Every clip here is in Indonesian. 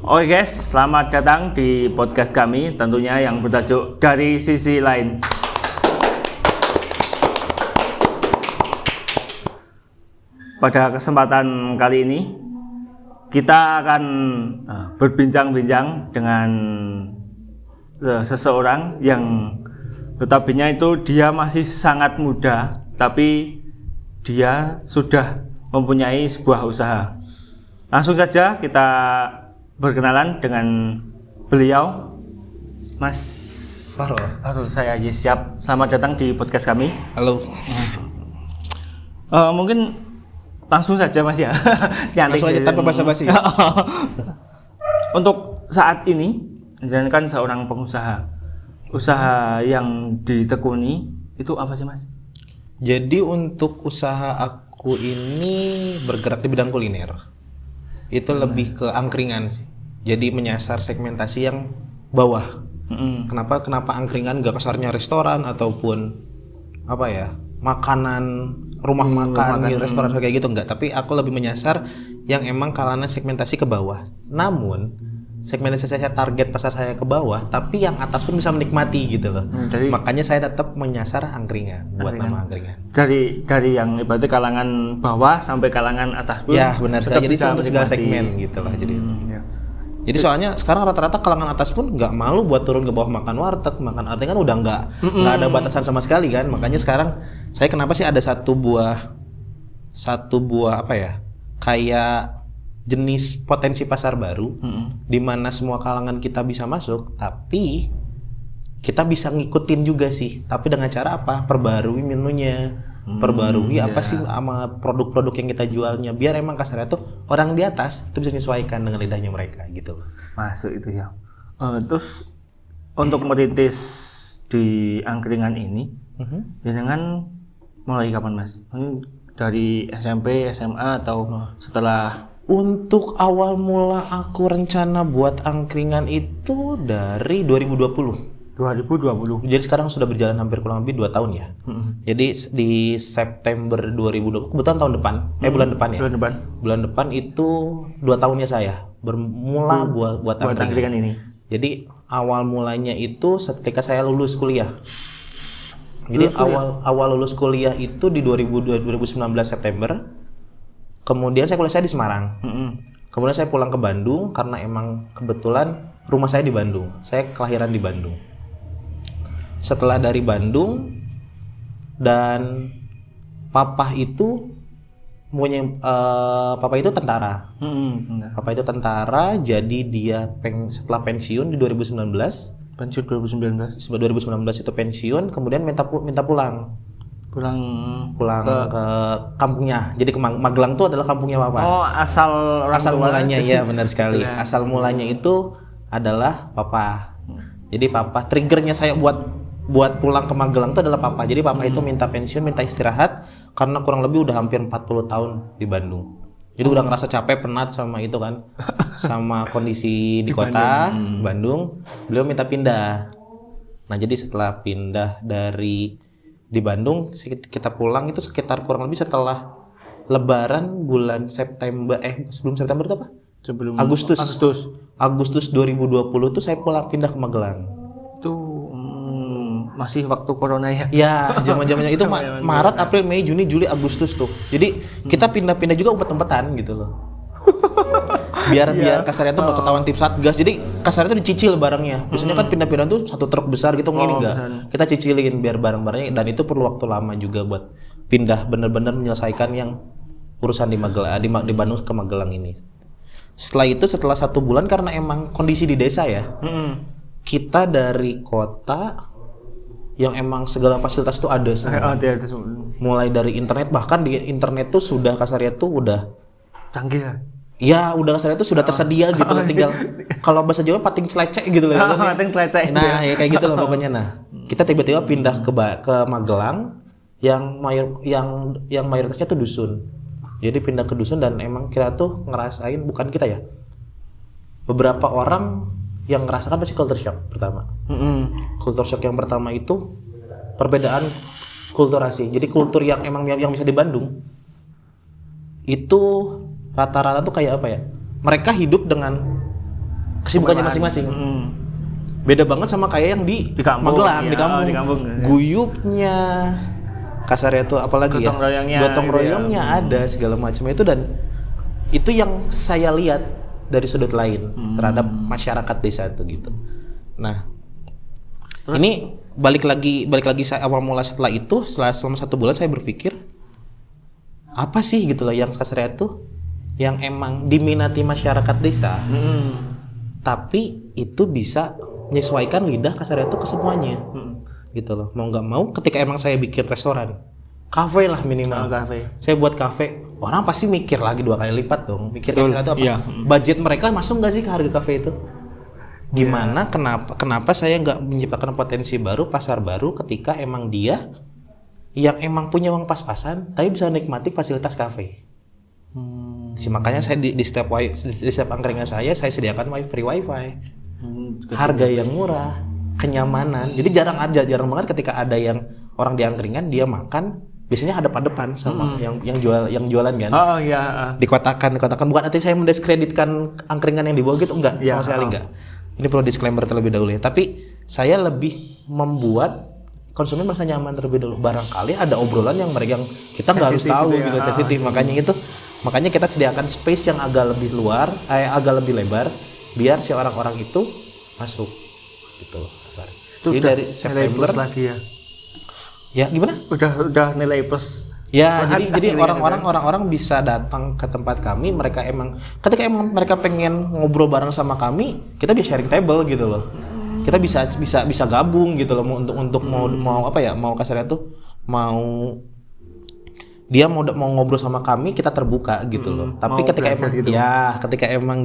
Oke guys, selamat datang di podcast kami, tentunya yang bertajuk Dari Sisi Lain. Pada kesempatan kali ini, kita akan berbincang-bincang dengan seseorang yang notabene itu dia masih sangat muda, tapi dia sudah mempunyai sebuah usaha. Langsung saja kita berkenalan dengan beliau, Mas Farul. Saya siap. Selamat datang di podcast kami. Halo. Mungkin langsung saja Mas ya. Langsung aja tanpa basa-basi. Untuk saat ini, kan seorang pengusaha. Usaha yang ditekuni itu apa sih Mas? Jadi untuk usaha aku ini bergerak di bidang kuliner. Itu lebih ke angkringan sih. Jadi menyasar segmentasi yang bawah. Kenapa angkringan gak kasarnya restoran ataupun apa ya, makanan rumah makan gitu, restoran kayak gitu enggak. Tapi aku lebih menyasar yang emang kalangan segmentasi ke bawah. Namun segmentasi saya target pasar saya ke bawah, tapi yang atas pun bisa menikmati gitu loh. Jadi, makanya saya tetap menyasar angkringan, buat nama angkringan. Dari yang ibaratnya kalangan bawah sampai kalangan atas pun. Ya benar sekali. Jadi untuk segala segmen gitu lah. Jadi soalnya sekarang rata-rata kalangan atas pun nggak malu buat turun ke bawah makan warteg, makan angkringan udah nggak ada batasan sama sekali kan. Makanya sekarang saya kenapa sih ada satu buah apa ya, kayak jenis potensi pasar baru di mana semua kalangan kita bisa masuk, tapi kita bisa ngikutin juga sih. Tapi dengan cara apa? Perbarui menunya, perbarui apa sih sama produk-produk yang kita jualnya, biar emang kasarnya tuh orang di atas itu bisa menyesuaikan dengan lidahnya mereka gitu loh. Masuk itu ya. Terus untuk merintis di angkringan ini, dengan mulai kapan Mas? Dari SMP, SMA atau setelah? Untuk awal mula aku rencana buat angkringan itu dari 2020. Jadi sekarang sudah berjalan hampir kurang lebih 2 tahun ya. Jadi di September 2020, kebetulan tahun depan, bulan depan ya. Bulan depan itu 2 tahunnya saya bermula buat angkringan ini. Jadi awal mulanya itu ketika saya lulus kuliah. Jadi awal lulus kuliah itu di 2019 September. Kemudian saya kuliah di Semarang. Kemudian saya pulang ke Bandung karena emang kebetulan rumah saya di Bandung. Saya kelahiran di Bandung. Setelah dari Bandung dan papa itu tentara. Papa itu tentara, jadi dia setelah pensiun di 2019. Pensiun 2019 itu pensiun, kemudian minta pulang ke kampungnya. Jadi ke Magelang itu adalah kampungnya Papa. Oh, asal mulanya ya, benar sekali. Asal mulanya itu adalah Papa. Jadi Papa triggernya saya buat pulang ke Magelang itu adalah Papa. Jadi Papa itu minta pensiun, minta istirahat karena kurang lebih udah hampir 40 tahun di Bandung. Jadi udah ngerasa capek, penat sama itu kan. Sama kondisi di kota Bandung. Beliau minta pindah. Nah, jadi setelah pindah di Bandung, kita pulang itu sekitar kurang lebih setelah Lebaran bulan September, sebelum September itu apa? Agustus 2020 tuh saya pindah ke Magelang. Itu masih waktu corona ya? Ya, zaman-zamannya itu Maret, April, Mei, Juni, Juli, Agustus tuh. Jadi kita pindah-pindah juga umpet-umpetan gitu loh. biar kasarnya tuh nggak ketahuan tim satgas. Jadi kasarnya tuh dicicil barangnya. Biasanya kan pindah-pindah tuh satu truk besar gitu, ini enggak. Kita cicilin biar barang-barangnya, dan itu perlu waktu lama juga buat pindah, bener-bener menyelesaikan yang urusan di Magelang, di Bandung ke Magelang ini. Setelah 1 bulan karena emang kondisi di desa ya. Kita dari kota yang emang segala fasilitas itu ada semua. Mulai dari internet, bahkan di internet tuh sudah kasarnya tuh udah canggih ya, udah kasarnya itu sudah tersedia gitu loh, tinggal kalau bahasa Jawa pating celecek gitu loh. Pating celecek. Nah, ya kayak gitu loh pokoknya. Nah, kita tiba-tiba pindah ke Magelang yang mayoritasnya tuh dusun. Jadi pindah ke dusun dan emang kita tuh ngerasain, bukan kita ya, beberapa orang yang ngerasakan pasti culture shock pertama. Culture shock yang pertama itu perbedaan kulturasi. Jadi kultur yang emang yang bisa di Bandung itu rata-rata tuh kayak apa ya? Mereka hidup dengan kesibukannya masing-masing. Beda banget sama kayak yang di kampung, Magelang, di kampung. Di kampung. Guyupnya, kasarnya tuh apalagi gotong royongnya ada segala macam itu, dan itu yang saya lihat dari sudut lain terhadap masyarakat desa itu gitu. Nah, terus, ini balik lagi saya awal mula setelah itu, selama 1 bulan saya berpikir apa sih gitu loh yang kasarnya tuh yang emang diminati masyarakat desa, tapi itu bisa menyesuaikan lidah kasarnya tuh ke semuanya, gitu loh. Mau nggak mau, ketika emang saya bikin restoran, kafe lah minimal, saya buat kafe, orang pasti mikir lagi 2 kali lipat dong, mikir kasarnya tuh apa, budget mereka masuk nggak sih ke harga kafe itu? Gimana? Kenapa saya nggak menciptakan potensi baru, pasar baru, ketika emang dia yang emang punya uang pas-pasan, tapi bisa nikmati fasilitas kafe. Makanya saya di setiap angkringan saya sediakan free wifi, harga yang murah, kenyamanan. Jadi jarang banget ketika ada yang orang di angkringan dia makan biasanya hadap-hadapan sama yang jualan kan. Dikotakan bukan artinya saya mendiskreditkan angkringan yang di bawah gitu, enggak, sama sekali enggak. Ini perlu disclaimer terlebih dahulu ya. Tapi saya lebih membuat konsumen merasa nyaman terlebih dulu. Barangkali ada obrolan yang kita nggak harus tahu gitu, sensitif. Makanya kita sediakan space yang agak lebih luar, agak lebih lebar, biar si orang-orang itu masuk gitu. Jadi dari September lagi ya. Ya gimana? Udah nilai plus. Ya, jadi orang-orang bisa datang ke tempat kami, ketika mereka pengen ngobrol bareng sama kami, kita bisa sharing table gitu loh. Kita bisa gabung gitu loh untuk mau kasarnya tuh dia mau ngobrol sama kami, kita terbuka gitu loh. Tapi ketika emang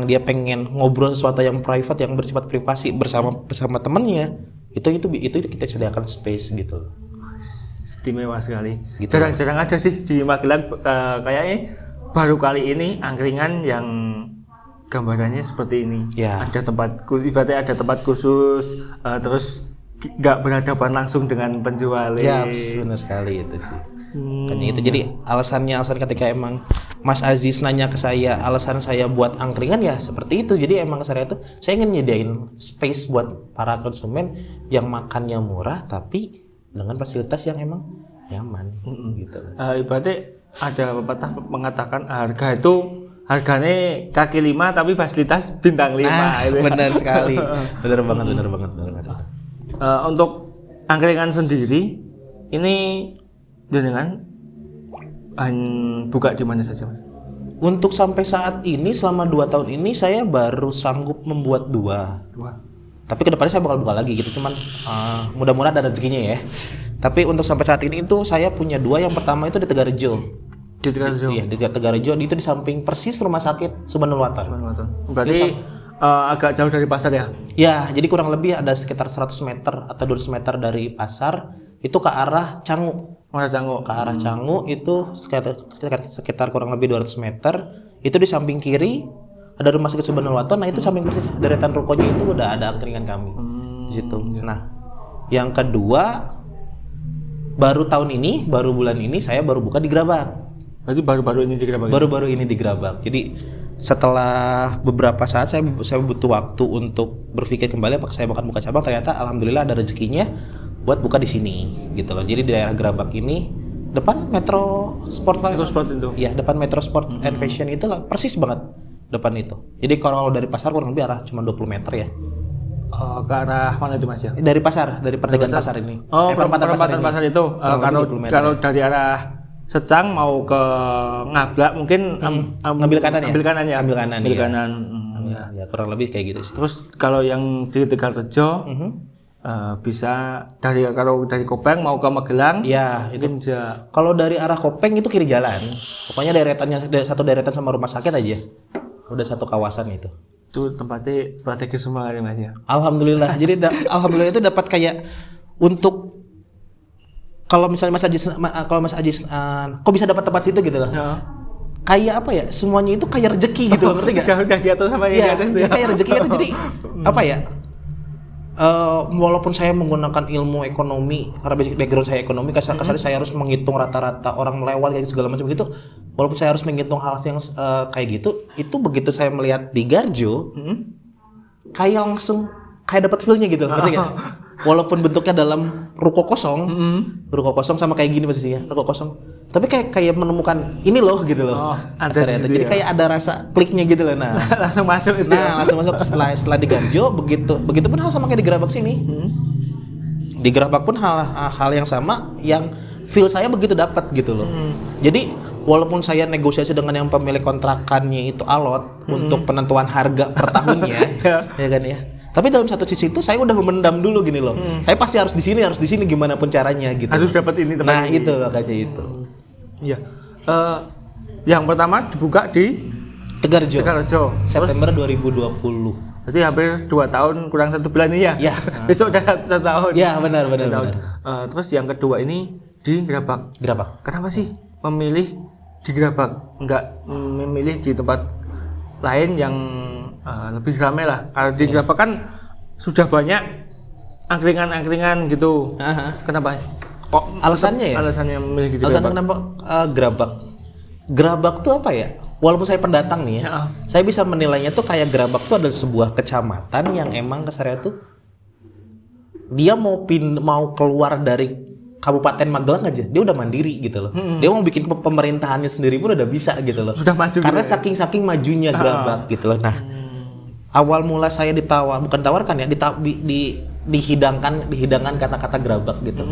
dia pengen ngobrol sesuatu yang private, yang bersifat privasi bersama temennya, itu kita sediakan space gitu loh. Istimewa sekali. Gitu. Jarang-jarang ada sih di Magelang, kayaknya baru kali ini angkringan yang gambarannya seperti ini. Ada ibaratnya ada tempat khusus, terus nggak berhadapan langsung dengan penjual. Ya, benar sekali itu sih. Itu jadi alasan ketika emang Mas Aziz nanya ke saya, alasan saya buat angkringan ya seperti itu. Jadi emang saya ingin nyediain space buat para konsumen yang makannya murah tapi dengan fasilitas yang emang nyaman gitu. Ibaratnya ada pepatah mengatakan harganya kaki 5 tapi fasilitas bintang 5. Benar sekali. Benar banget. Untuk angkringan sendiri ini jenengan buka di mana saja, Mas? Untuk sampai saat ini selama 2 tahun ini saya baru sanggup membuat 2. Tapi kedepannya saya bakal buka lagi gitu, cuman mudah-mudahan ada rezekinya ya. Tapi untuk sampai saat ini itu saya punya 2. Yang pertama itu di Tegarejo. Iya, di Tegarejo, itu di samping persis rumah sakit Subhanul-Waton. Berarti agak jauh dari pasar ya? Ya, jadi kurang lebih ada sekitar 100 meter atau 200 meter dari pasar itu ke arah Cangu. Ke arah Cangu itu sekitar kurang lebih 200 meter. Itu di samping kiri ada rumah sakit Subhanul-Waton. Nah, itu samping persis deretan rukonya itu udah ada angkringan kami di situ. Nah, yang kedua baru bulan ini saya baru buka di Gerabak. Berarti baru-baru ini di Gerabak. Baru-baru ini di Gerabak. Jadi setelah beberapa saat saya butuh waktu untuk berpikir kembali apakah saya bakal buka cabang. Ternyata alhamdulillah ada rezekinya buat buka di sini gitu loh. Jadi di daerah Gerabak ini depan Metro Sport itu. Ya, depan Metro Sport and Fashion itu lah, persis banget depan itu. Jadi kalau dari pasar kurang lebih arah cuma 20 meter ya. Ke arah mana itu, Mas ya? Dari pertigaan pasar ini. Perempatan pasar itu. Kalau dari arah Secang mau ke Ngablak mungkin ambil kanan ya. Ya, kurang lebih kayak gitu sih. Terus kalau yang di Tegalrejo bisa dari Kopeng mau ke Magelang. Ya, itu. Kalau dari arah Kopeng itu kiri jalan. Pokoknya satu deretan sama rumah sakit aja. Udah satu kawasan itu. Itu tempatnya strategis semua ya, Mas ya. Alhamdulillah. Jadi alhamdulillah itu dapat kayak untuk kalau misalnya Mas Ajis kok bisa dapat tempat situ gitu loh. Kayak apa ya? Semuanya itu kayak rezeki gitu loh, ngerti enggak? Udah diatur sama ya. Kayak rezeki itu jadi apa ya? Walaupun saya menggunakan ilmu ekonomi, karena basic background saya ekonomi, kasar saya harus menghitung rata-rata orang melewat kayak segala macam gitu. walaupun saya harus menghitung hal yang kayak gitu, itu begitu saya melihat di Garjo, kayak langsung kayak dapat feel-nya gitu loh, ngerti nggak? Walaupun bentuknya dalam ruko kosong sama kayak gini posisinya, ruko kosong. Tapi kayak menemukan ini loh gitu loh. Jadi kayak ada rasa kliknya gitu loh. Nah, langsung masuk itu. Nah, langsung masuk setelah di Garjo, begitu pun hal sama kayak di Gerabak sini. Di Gerabak pun hal yang sama, yang feel saya begitu dapat gitu loh. Jadi walaupun saya negosiasi dengan yang pemilik kontrakannya itu alot untuk penentuan harga per tahunnya, ya kan ya. Tapi dalam satu sisi itu saya udah memendam dulu gini loh. Saya pasti harus di sini gimana pun caranya gitu. Harus dapat ini teman. Nah, itu loh kayak itu. Iya. Yang pertama dibuka di Tegarjo. September 2020. Jadi hampir 2 tahun kurang 1 bulan ini ya? Iya. Besok udah 1 tahun. Iya, benar. Terus yang kedua ini di Gerabak. Kenapa sih memilih di Gerabak? Enggak memilih di tempat lain yang lebih ramai lah. Kalau di Gerabak kan sudah banyak angkringan-angkringan gitu. Kenapa? Kok alasannya ya? Alasannya memilih di Gerabak. Alasannya kenapa Gerabak? Gerabak tuh apa ya? Walaupun saya pendatang nih ya, saya bisa menilainya tuh kayak Gerabak tuh adalah sebuah kecamatan yang emang kasarnya tuh dia mau keluar dari Kabupaten Magelang aja, dia udah mandiri gitu loh. Dia mau bikin pemerintahannya sendiri pun udah bisa gitu loh. Sudah maju. Karena saking majunya Gerabak gitu loh. Nah, awal mula saya dihidangkan kata-kata Gerabak gitu.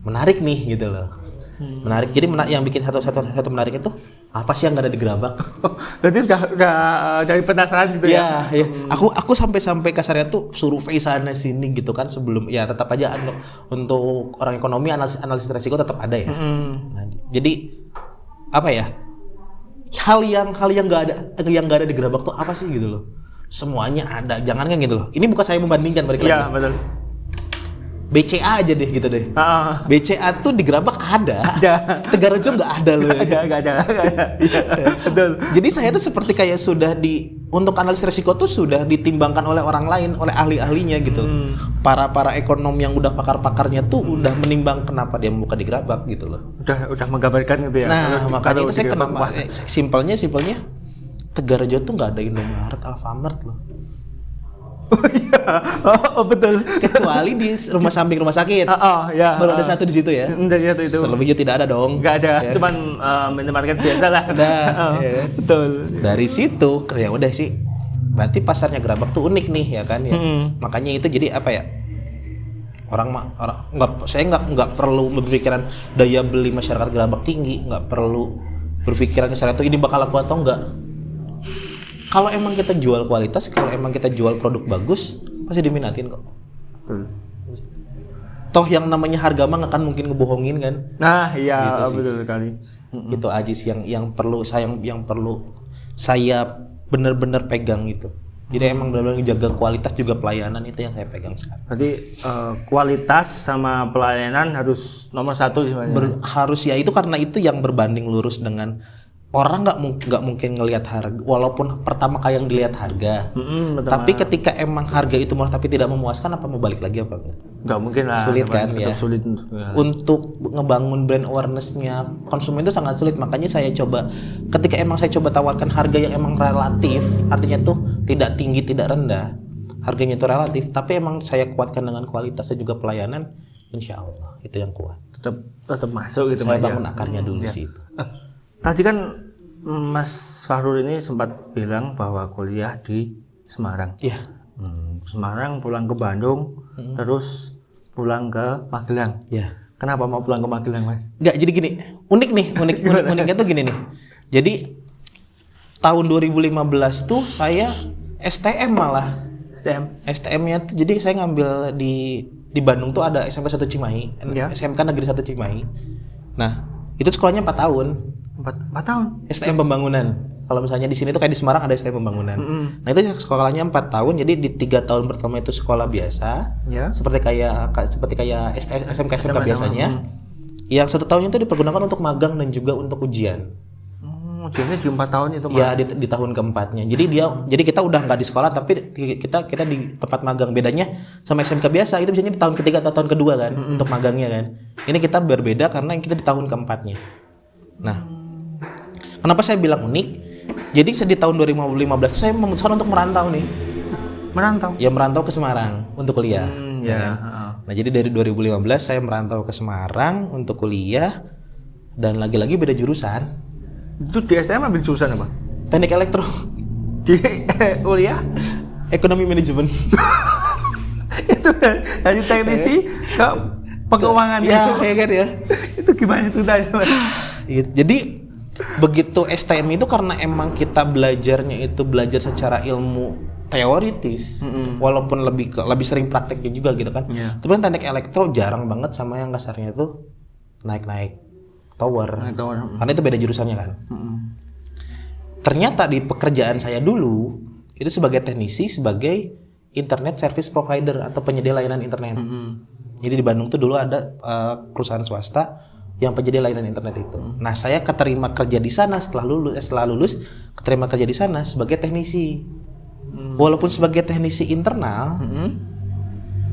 Menarik nih gitu loh. Menarik. Jadi yang bikin satu menarik itu apa sih yang nggak ada di Gerabak? Jadi udah dari penasaran gitu ya? Iya. Aku sampai kasarnya tuh survei sana sini gitu kan sebelum ya tetap aja untuk orang ekonomi analisis resiko tetap ada ya. Nah, jadi apa ya? Hal yang nggak ada di Gerabak tuh apa sih gitu loh? Semuanya ada. Jangan kan gitu loh. Ini bukan saya membandingkan balik lagi. Iya, betul. BCA aja deh gitu deh. BCA tuh di Gerabak ada. Tegarjo nggak ada loh. Nggak ada. Betul. Jadi saya tuh seperti kayak sudah untuk analisis resiko tuh sudah ditimbangkan oleh orang lain, oleh ahli-ahlinya gitu. Para ekonom yang udah pakar-pakarnya tuh udah menimbang kenapa dia membuka di Gerabak gitu loh. Udah menggambarkan gitu ya. Nah, makanya itu saya kenapa simpelnya Tegarjo tuh nggak ada Indomaret, Alfamart loh. Oh iya, betul. Kecuali di samping rumah sakit. Ya. Baru ada satu di situ ya. Dari satu itu. Selebihnya tidak ada dong. Nggak ada, ya. Cuman minimarket biasa lah. Ya. Betul. Dari situ ya udah sih. Berarti pasarnya Gerabak tuh unik nih ya kan ya. Makanya itu jadi apa ya? Saya nggak perlu berpikiran daya beli masyarakat Gerabak tinggi, nggak perlu berpikiran saya tuh ini bakal laku atau enggak. Kalau emang kita jual kualitas, kalau emang kita jual produk bagus, pasti diminatin kok. Toh yang namanya harga mah nggak akan mungkin ngebohongin kan? Nah iya gitu betul sekali. Itu aja sih yang perlu saya benar-benar pegang gitu. Jadi emang benar-benar jaga kualitas juga pelayanan itu yang saya pegang sekarang. Jadi kualitas sama pelayanan harus nomor 1 sebenarnya. Harus ya itu karena itu yang berbanding lurus dengan orang nggak mungkin ngelihat harga, walaupun pertama kali yang dilihat harga. Tapi ketika emang harga itu murah tapi tidak memuaskan, apa mau balik lagi apa enggak? Nggak mungkin lah. Sulit kan ya. Sulit. Untuk ngebangun brand awareness-nya konsumen itu sangat sulit. Makanya ketika emang saya coba tawarkan harga yang emang relatif, artinya tuh tidak tinggi tidak rendah, harganya itu relatif. Tapi emang saya kuatkan dengan kualitas dan juga pelayanan, insya Allah itu yang kuat. Tetap masuk gitu. Saya bangun akarnya dulu sih. Tadi kan Mas Fahrul ini sempat bilang bahwa kuliah di Semarang. Iya. Semarang pulang ke Bandung, terus pulang ke Magelang. Iya. Kenapa mau pulang ke Magelang, Mas? Enggak, jadi gini. Uniknya tuh gini nih. Jadi tahun 2015 tuh saya STM malah. STM-nya tuh jadi saya ngambil di Bandung tuh ada SMK 1 Cimahi, SMK Negeri 1 Cimahi. Nah, itu sekolahnya 4 tahun. 4 tahun? STM pembangunan. Kalau misalnya di sini tuh kayak di Semarang ada STM pembangunan. Nah itu sekolahnya 4 tahun. Jadi di 3 tahun pertama itu sekolah biasa. Seperti kayak SMK biasanya. Yang 1 tahunnya itu dipergunakan untuk magang dan juga untuk ujian. Ujiannya di 4 tahun itu, Pak? Ya di tahun keempatnya. Jadi kita udah nggak di sekolah tapi kita di tempat magang. Bedanya sama SMK biasa itu biasanya di tahun ketiga atau tahun kedua kan untuk magangnya kan. Ini kita berbeda karena kita di tahun keempatnya. Nah, Kenapa saya bilang unik? Jadi di tahun 2015 saya memutuskan untuk merantau nih. Merantau? Ya merantau ke Semarang untuk kuliah. Ya. Nah jadi dari 2015 saya merantau ke Semarang untuk kuliah dan lagi-lagi beda jurusan. Itu di STM ambil jurusan apa? Teknik elektro. Di kuliah? Ekonomi manajemen. Itu dari teknisi ke keuangan. Ya, ya kan ya. Itu gimana ceritanya, Mas? Jadi begitu STM itu karena emang kita belajarnya itu belajar secara ilmu teoritis, walaupun lebih sering prakteknya juga gitu kan. Tapi kan teknik elektro jarang banget sama yang kasarnya itu naik tower. Karena itu beda jurusannya kan. Ternyata di pekerjaan saya dulu itu sebagai teknisi, sebagai internet service provider atau penyedia layanan internet. Jadi di Bandung tuh dulu ada perusahaan swasta yang penyedia layanan internet itu. Nah, saya keterima kerja di sana setelah lulus keterima kerja di sana sebagai teknisi. Walaupun sebagai teknisi internal,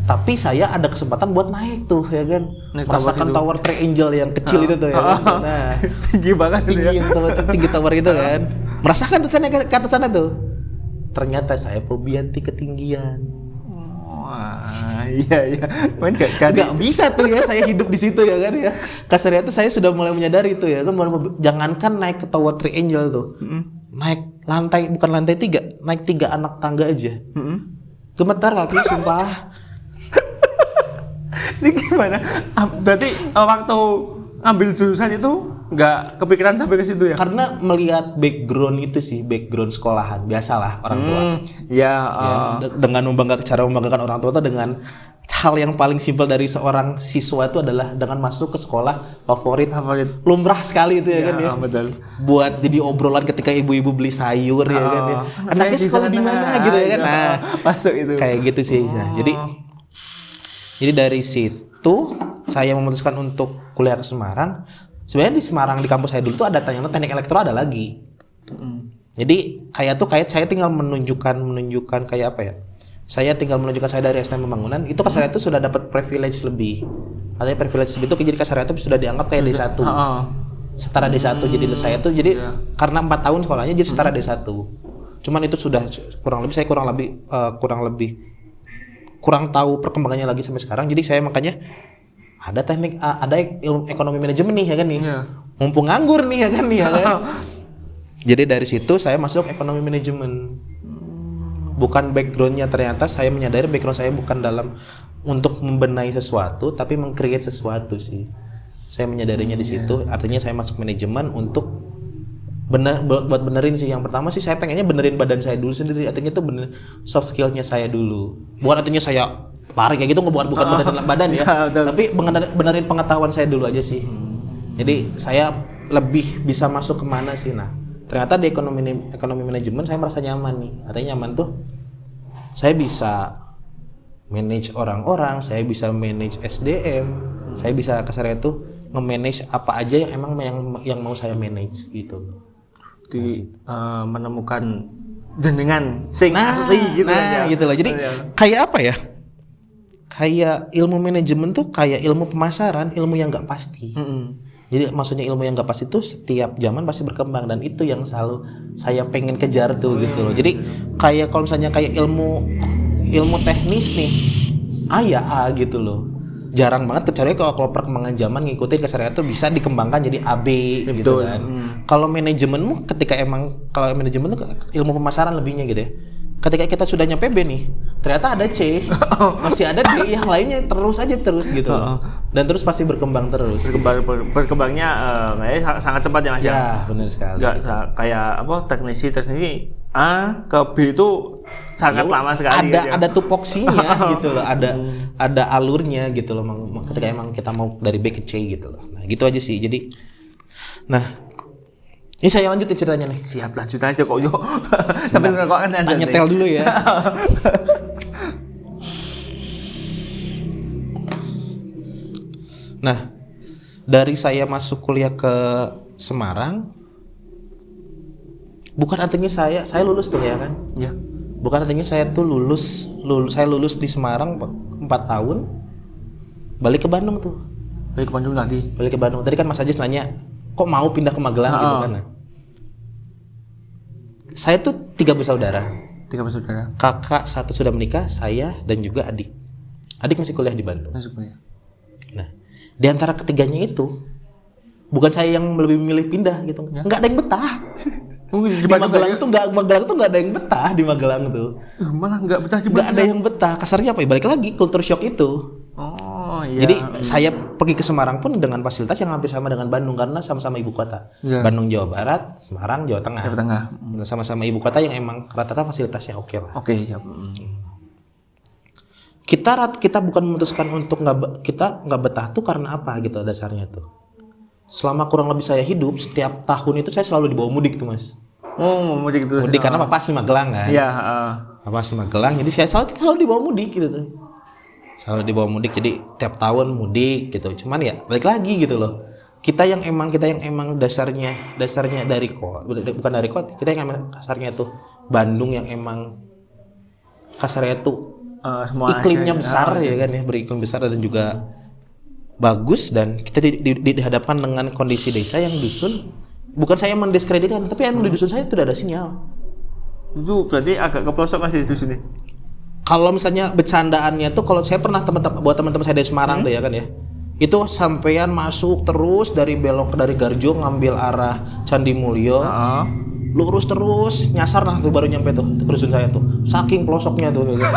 tapi saya ada kesempatan buat naik tuh, ya kan? Merasakan tower triangle yang kecil itu tuh ya. Kan? Nah, tinggi banget tinggi ya. yang tinggi tower itu kan. Merasakan tuh sana ke atas sana tuh. Ternyata saya fobia ketinggian. Wah, iya. Gak bisa tuh ya saya hidup di situ ya kan ya. Kasarnya tuh saya sudah mulai menyadari tuh ya kan, jangankan naik ke tower triangle tuh. Naik bukan lantai 3, naik 3 anak tangga aja. Gemetar kaki sumpah. Ini gimana? Berarti waktu ambil jurusan itu nggak kepikiran sampai ke situ ya? Karena melihat background sekolahan, biasalah orang tua. Dengan cara membanggakan orang tua itu dengan hal yang paling simpel dari seorang siswa itu adalah dengan masuk ke sekolah favorit. Lumrah sekali itu ya kan ya. Betul. Buat jadi obrolan ketika ibu-ibu beli sayur ya kan ya. Anaknya sekolah di mana gitu ya kan. Nah, masuk itu. Kayak gitu sih. Nah, jadi dari situ saya memutuskan untuk kuliah ke Semarang. Sebenarnya di Semarang di kampus saya dulu tuh ada teknik elektro ada lagi. Jadi saya tinggal menunjukkan kayak apa ya? Saya tinggal menunjukkan saya dari STM Pembangunan itu kasarnya itu sudah dapat privilege lebih. Artinya privilege lebih itu jadi kasarnya itu sudah dianggap kayak D1. Setara D1 jadi saya tuh jadi karena 4 tahun sekolahnya jadi setara D1. Cuman itu sudah kurang tahu perkembangannya lagi sampai sekarang. Jadi saya makanya ada ilmu ekonomi manajemen nih ya kan nih. Mumpung nganggur nih ya kan nih ya kan. Jadi dari situ saya masuk ekonomi manajemen. Bukan backgroundnya, ternyata saya menyadari background saya bukan dalam untuk membenahi sesuatu tapi meng-create sesuatu sih. Saya menyadarinya di situ. Artinya saya masuk manajemen untuk buat benerin sih. Yang pertama sih saya pengennya benerin badan saya dulu sendiri. Artinya itu bener soft skillnya saya dulu. Bukan artinya saya lari kayak gitu, bukan benerin badan ya. Tapi benerin pengetahuan saya dulu aja sih. Jadi saya lebih bisa masuk kemana sih. Nah, ternyata di ekonomi manajemen saya merasa nyaman nih. Artinya nyaman tuh saya bisa manage orang-orang, saya bisa manage SDM, saya bisa kasarnya tuh nge-manage apa aja yang emang yang mau saya manage gitu. Menemukan jenengan sing asli gitu gitu loh. Jadi kayak apa ya? Kayak ilmu manajemen tuh kayak ilmu pemasaran, ilmu yang nggak pasti. Jadi maksudnya ilmu yang nggak pasti itu setiap zaman pasti berkembang dan itu yang selalu saya pengen kejar tuh gitu loh. Jadi kayak kalau misalnya kayak ilmu teknis nih, A gitu loh. Jarang banget kecuali kalau perkembangan zaman ngikutin kasarnya tuh bisa dikembangkan jadi AB gitu kan. Kalau manajemenmu kalau manajemen tuh ilmu pemasaran lebihnya gitu ya. Ketika kita sudah nyampe B nih, ternyata ada C, masih ada D, yang lainnya terus gitu. Dan terus pasti berkembang terus. Berkembangnya sangat cepat ya Mas ya. Ya, benar sekali. Enggak kayak teknisi A ke B itu sangat lama sekali. Ada tupoksinya gitu loh, ada alurnya gitu loh. Ketika emang kita mau dari B ke C gitu loh. Nah, gitu aja sih. Jadi, ini saya lanjutin ceritanya nih. Siap, lanjut aja kok yo. Sampai ngerokok kan nyetel dulu ya. Nah, dari saya masuk kuliah ke Semarang, bukan artinya saya lulus tuh ya kan? Ya. Bukan artinya saya tuh saya lulus di Semarang 4 tahun, balik ke Bandung tuh. Balik ke Bandung lagi. Balik ke Bandung. Tadi kan Mas Ajis nanya, kok mau pindah ke Magelang gitu kan? Nah, Saya tuh 3 bersaudara. 3 bersaudara. Kakak 1 sudah menikah, saya dan juga adik. Adik masih kuliah di Bandung. Masuk kuliah. Nah, di antara ketiganya itu bukan saya yang lebih memilih pindah gitu. Ya? Nggak ada yang betah. Di Magelang tuh nggak ada yang betah di Magelang tuh. Malah nggak betah di Nggak ada yang betah. Kasarnya apa ya? Balik lagi culture shock itu. Oh iya. Jadi saya pergi ke Semarang pun dengan fasilitas yang hampir sama dengan Bandung karena sama-sama ibu kota. Ya. Bandung Jawa Barat, Semarang Jawa Tengah. Jawa Tengah. Sama-sama ibu kota yang emang rata-rata fasilitasnya oke lah. Oke, ya. Kita bukan memutuskan untuk kita nggak betah tuh karena apa gitu dasarnya tuh. Selama kurang lebih saya hidup, setiap tahun itu saya selalu dibawa mudik tuh mas. Oh, mudik itu. Mudik karena papa asli Magelang kan. Iya. Papa asli Magelang, jadi saya selalu dibawa mudik gitu tuh. Selalu dibawa mudik, jadi tiap tahun mudik gitu. Cuman ya balik lagi gitu loh. Kita yang emang dasarnya dari kota, bukan dari kota. Kita yang emang kasarnya tuh Bandung yang emang kasarnya tuh iklimnya besar ya kan ya, beriklim besar dan juga bagus, dan kita dihadapkan dengan kondisi desa yang dusun. Bukan saya mendiskreditkan, tapi emang di dusun saya tidak ada sinyal. Itu berarti agak ke pelosok masih di dusun nih. Kalau misalnya bercandaannya tuh, kalau saya pernah teman-teman saya dari Semarang tuh ya kan ya, itu sampean masuk terus dari Garjo ngambil arah Candi Mulyo, lurus terus nyasar nah tuh baru nyampe tuh ke dusun saya tuh, saking pelosoknya tuh ya kan.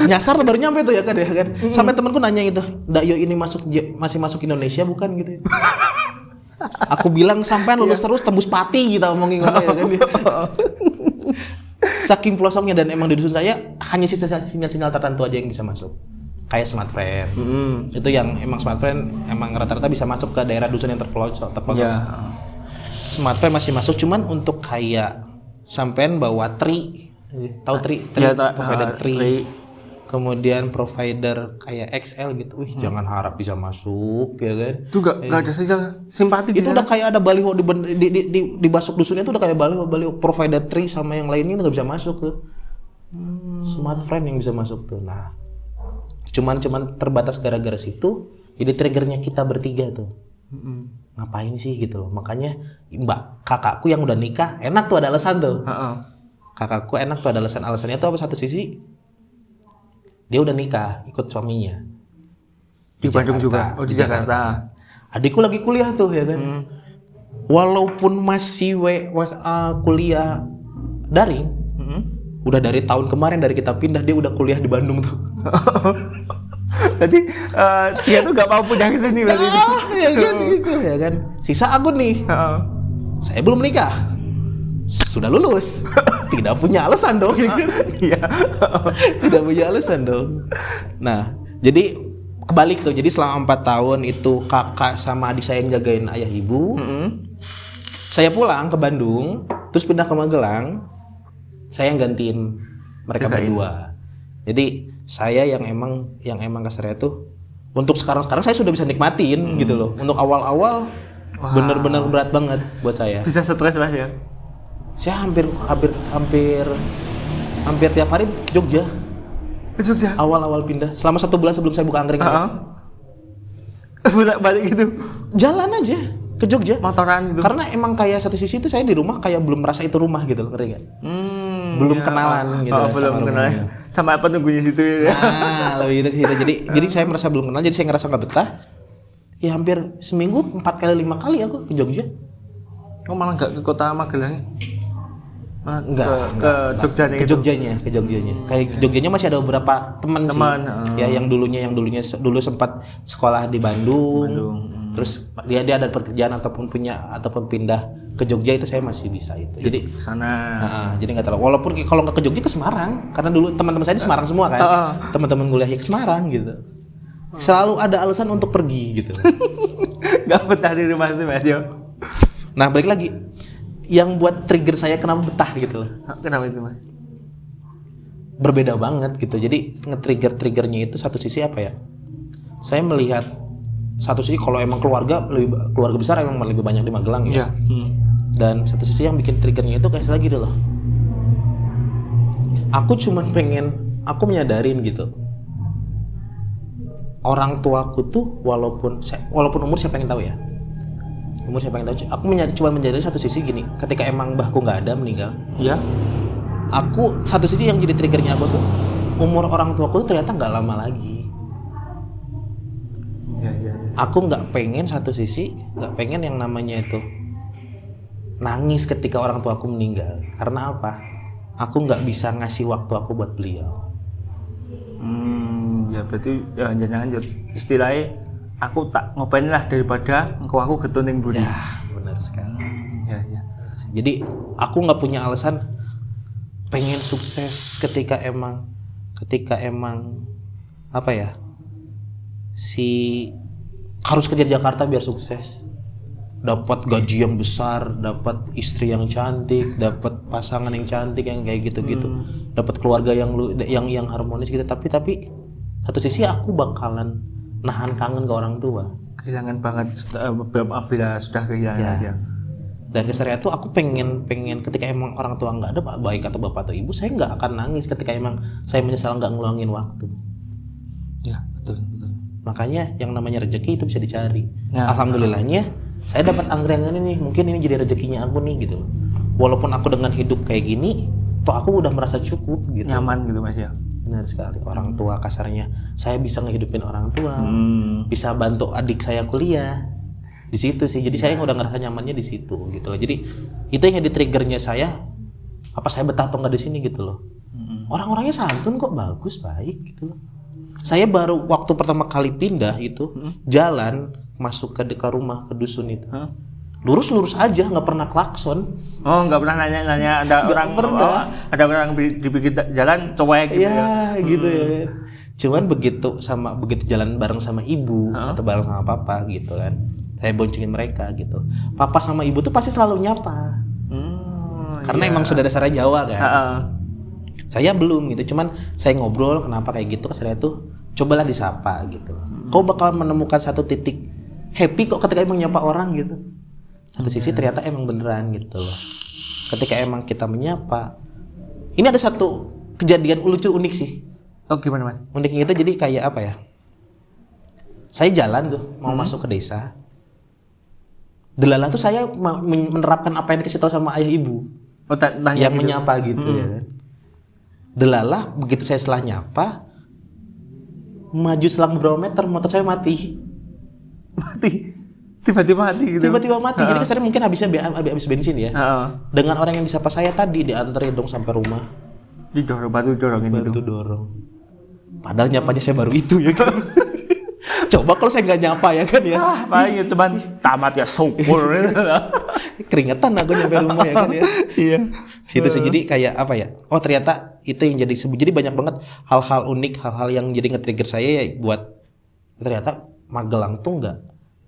Nyasar tuh baru nyampe tuh ya kan. Sampai temanku nanya gitu, Ndak Yo ini masih masuk Indonesia bukan gitu. Aku bilang sampean lulus terus tembus Pati kita ngomongin ya kan. Saking pelosoknya, dan emang di dusun saya hanya sisa sinyal-sinyal tertentu aja yang bisa masuk. Kayak Smartfren. Itu yang emang Smartfren emang rata-rata bisa masuk ke daerah dusun yang terpelosok. Yeah. Smartfren masih masuk, cuman untuk kayak sampean bawa Tri. Tahu Tri? Provider Tri. Kemudian provider kayak XL gitu. Wih, jangan harap bisa masuk ya kan. Itu enggak ada saja simpati itu udah kayak ada baliho di basuk dusunnya itu udah kayak baliho provider Tri sama yang lainnya nggak bisa masuk tuh. Smartfren yang bisa masuk tuh. Nah, cuman terbatas gara-gara situ. Jadi triggernya kita bertiga tuh. Ngapain sih gitu loh. Makanya kakakku yang udah nikah enak tuh, ada alasan tuh. Kakakku enak tuh ada alasannya tuh apa, satu sisi dia udah nikah ikut suaminya di Bandung juga. Oh, di Jakarta. Adikku lagi kuliah tuh ya kan. Walaupun masih kuliah daring, udah dari tahun kemarin dari kita pindah dia udah kuliah di Bandung tuh. Jadi dia tuh nggak mau punya ke sini berarti. Ya kan gitu ya kan. Sisa aku nih. Saya belum menikah. Sudah lulus, tidak punya alasan dong, ya kan? Iya, tidak punya alasan dong. Nah, jadi kebalik tuh. Jadi selama 4 tahun itu kakak sama adik saya yang jagain ayah ibu. Saya pulang ke Bandung, terus pindah ke Magelang. Saya yang gantiin mereka berdua. Jadi saya yang emang kasarnya tuh untuk sekarang saya sudah bisa nikmatin gitu loh. Untuk awal-awal bener-bener berat banget buat saya. Bisa stres mas ya? Saya hampir tiap hari ke Jogja. Ke Jogja? Awal-awal pindah. Selama 1 bulan sebelum saya buka angkringan. Balik gitu? Jalan aja ke Jogja. Motoran gitu? Karena emang kayak satu sisi itu saya di rumah kayak belum merasa itu rumah gitu loh, ngerti gak? Belum kenalan gitu. Belum kenalan. Sama apa nunggunya situ ya? Nah, lebih gitu. Jadi saya merasa belum kenal, jadi saya ngerasa gak betah. Ya hampir seminggu 4 kali 5 kali aku ke Jogja. Oh malah nggak ke kota Magelang? Malah ke Jogjanya. Kayak Jogjanya masih ada beberapa teman sih. Ya yang dulunya sempat sekolah di Bandung. Terus dia ada pekerjaan ataupun pindah ke Jogja, itu saya masih bisa itu. Jadi sana. Jadi nggak terlalu. Walaupun kalau nggak ke Jogja ke Semarang, karena dulu teman-teman saya di Semarang semua kan. Teman-teman kuliahnya ke Semarang gitu. Selalu ada alasan untuk pergi gitu. Gak betah di rumah itu Mas Yo. Nah balik lagi, yang buat trigger saya kenapa betah gitu loh. Kenapa itu mas? Berbeda banget gitu. Jadi triggernya itu satu sisi apa ya? Saya melihat satu sisi kalau emang keluarga besar emang lebih banyak di Magelang ya. Dan satu sisi yang bikin triggernya itu kayak lagi gitu loh. Aku menyadarin gitu. Orang tuaku tuh walaupun umur saya pengen tahu ya. Umur saya pengen tahu. Aku cuma menjadi satu sisi gini. Ketika emang mbahku nggak ada meninggal, Ya. aku satu sisi yang jadi triggernya aku tuh umur orang tuaku tuh ternyata nggak lama lagi. Ya. Aku nggak pengen satu sisi, nggak pengen yang namanya itu nangis ketika orang tuaku meninggal. Karena apa? Aku nggak bisa ngasih waktu aku buat beliau. Ya berarti ya jangan istilahnya aku tak ngopain lah daripada engkau aku getuning budi. Ya, benar sekali. Ya. Jadi aku nggak punya alasan pengen sukses ketika emang apa ya, si harus kerja di Jakarta biar sukses, dapat gaji yang besar, dapat istri yang cantik, dapat pasangan yang cantik yang kayak gitu-gitu, dapat keluarga yang harmonis gitu. Tapi satu sisi aku bakalan nahan kangen ke orang tua. Kehilangan banget apabila sudah kehilangan Ya. aja. Dan keserian tuh aku pengen ketika emang orang tua nggak ada, baik atau bapak atau ibu, saya nggak akan nangis ketika emang saya menyesal nggak ngeluangin waktu. Ya betul. Makanya yang namanya rezeki itu bisa dicari. Ya. Alhamdulillahnya saya dapat anggaran ini nih, mungkin ini jadi rezekinya aku nih gitu loh. Walaupun aku dengan hidup kayak gini, toh aku udah merasa cukup gitu. Nyaman gitu Mas ya. Benar sekali. Orang tua kasarnya, saya bisa ngehidupin orang tua, bisa bantu adik saya kuliah. Di situ sih. Jadi saya udah ngerasa nyamannya di situ gitu loh. Jadi itu yang jadi triggernya saya, apa saya betah atau nggak di sini gitu loh. Orang-orangnya santun kok, bagus, baik gitu loh. Saya baru waktu pertama kali pindah itu jalan masuk ke rumah ke dusun itu. Lurus aja, nggak pernah klakson. Oh, nggak pernah nanya ada Nggak orang pernah. ada orang di pinggir jalan cuek gitu Ya, gitu ya. Cuman begitu jalan bareng sama ibu atau bareng sama papa gitu kan, saya boncengin mereka gitu. Papa sama ibu tuh pasti selalu nyapa. Karena emang sudah dasarnya Jawa kan. Saya belum gitu. Cuman saya ngobrol kenapa kayak gitu, saya tuh cobalah disapa gitu. Kau bakal menemukan satu titik happy kok ketika emang nyapa orang gitu. Satu sisi ternyata emang beneran gitu loh. Ketika emang kita menyapa. Ini ada satu kejadian lucu unik sih. Oh gimana Mas? Uniknya itu jadi kayak apa ya? Saya jalan tuh mau masuk ke desa. Delalah tuh saya menerapkan apa yang dikasih tahu sama ayah ibu. Oh, tanya Yang gitu. menyapa gitu ya kan. Delalah begitu saya setelah nyapa, maju selang beberapa meter motor saya mati. Tiba-tiba mati gitu. Tiba-tiba mati. Jadi kesannya mungkin habis bensin ya. Dengan orang yang disapa saya tadi dianterin dong sampai rumah. Batu dorongin itu. Bantu dorong. Padahal nyapanya saya baru itu ya kan. Coba kalau saya nggak nyapa ya kan ya. Paling cuman tamat ya syukur. Keringetan aku nyampe rumah ya kan ya. Iya. Gitu sih. Jadi kayak apa ya? Oh ternyata itu yang jadi banyak banget hal-hal unik, hal-hal yang jadi nge-trigger saya ya buat ternyata Magelang tuh nggak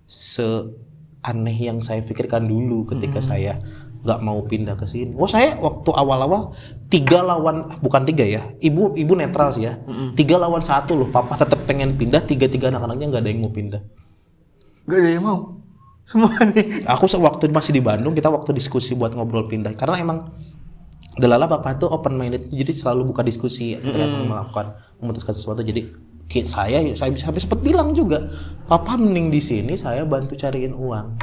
seaneh yang saya pikirkan dulu ketika saya nggak mau pindah ke sini. Wah saya waktu awal-awal 3 lawan bukan 3 ya, ibu netral sih ya. 3 lawan 1 loh, papa tetap pengen pindah, 3 anak-anaknya nggak ada yang mau pindah. Nggak ada yang mau. Semua nih. Aku waktu masih di Bandung kita waktu diskusi buat ngobrol pindah karena emang Delala bapak tuh open minded jadi selalu buka diskusi ketika memutuskan sesuatu. Jadi saya bisa sampai sempat bilang juga, papa mending di sini saya bantu cariin uang.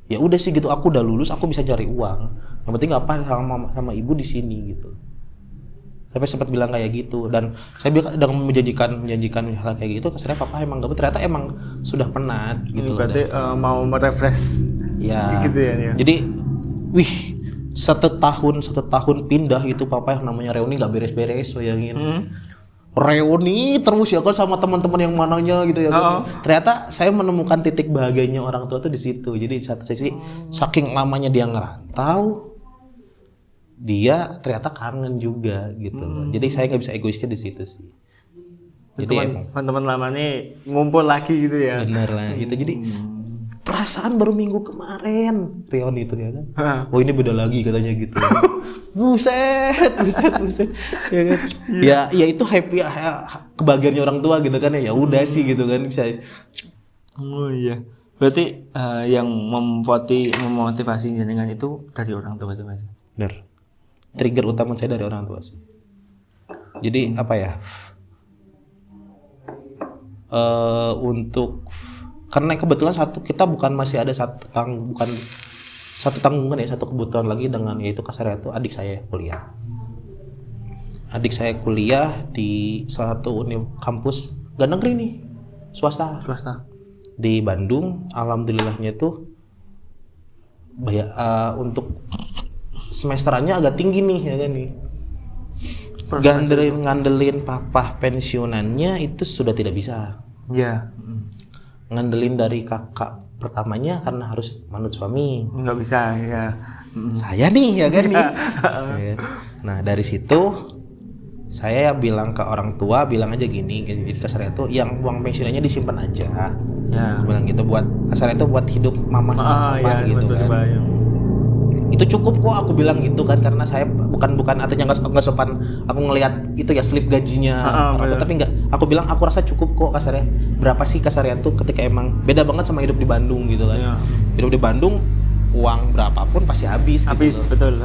Ya udah sih gitu, aku udah lulus, aku bisa cari uang. Yang penting apa sama ibu di sini gitu. Sampai sempat bilang kayak gitu dan saya dengan menjanjikan hal kayak gitu, kesannya papa emang gak, ternyata emang sudah penat gitu. Berarti mau merefresh. Ya. Gitu ya. Jadi, satu tahun pindah itu papa yang namanya reuni nggak beres-beres, bayangin. Reuni terus ya kan sama teman-teman yang mananya gitu ya kan. Ternyata saya menemukan titik bahagianya orang tua tuh di situ. Jadi satu sisi saking lamanya dia ngerantau, dia ternyata kangen juga gitu. Jadi saya nggak bisa egoisnya di situ sih. Jadi teman-teman lama nih ngumpul lagi gitu ya. Bener lah itu. Jadi perasaan baru minggu kemarin reuni itu ya kan. Oh ini beda lagi katanya gitu. buset. Ya kan. Ya itu happy kebahagiaannya orang tua gitu kan ya. Ya udah sih gitu kan bisa. Oh iya. Berarti yang memotivasi jenengan itu dari orang tua itu Mas. Bener. Trigger utama saya dari orang tua sih. Jadi apa ya? Untuk Karena kebetulan kita masih ada satu tanggungan ya, satu kebutuhan lagi dengan yaitu kasarnya itu adik saya kuliah. Adik saya kuliah di salah satu kampus gak negeri nih, swasta. Di Bandung, alhamdulillahnya tuh untuk semesterannya agak tinggi nih ya kan nih. Ngandelin papa pensiunannya itu sudah tidak bisa. Iya. Ngandelin dari kakak pertamanya karena harus manut suami. Nggak bisa ya. Saya nih ya kan nih. Nah dari situ saya bilang ke orang tua, bilang aja gini, jadi kasarnya tuh yang uang pensiunannya disimpan aja. Ya. Bilang gitu kasarnya itu buat hidup mama sama papa gitu kan. Itu cukup kok, aku bilang gitu kan, karena saya bukan artinya nggak sopan aku ngelihat itu ya slip gajinya tapi nggak, aku bilang aku rasa cukup kok kasarnya. Berapa sih kasarnya tuh ketika emang beda banget sama hidup di Bandung gitu kan. Hidup di Bandung uang berapapun pasti habis gitu. Betul.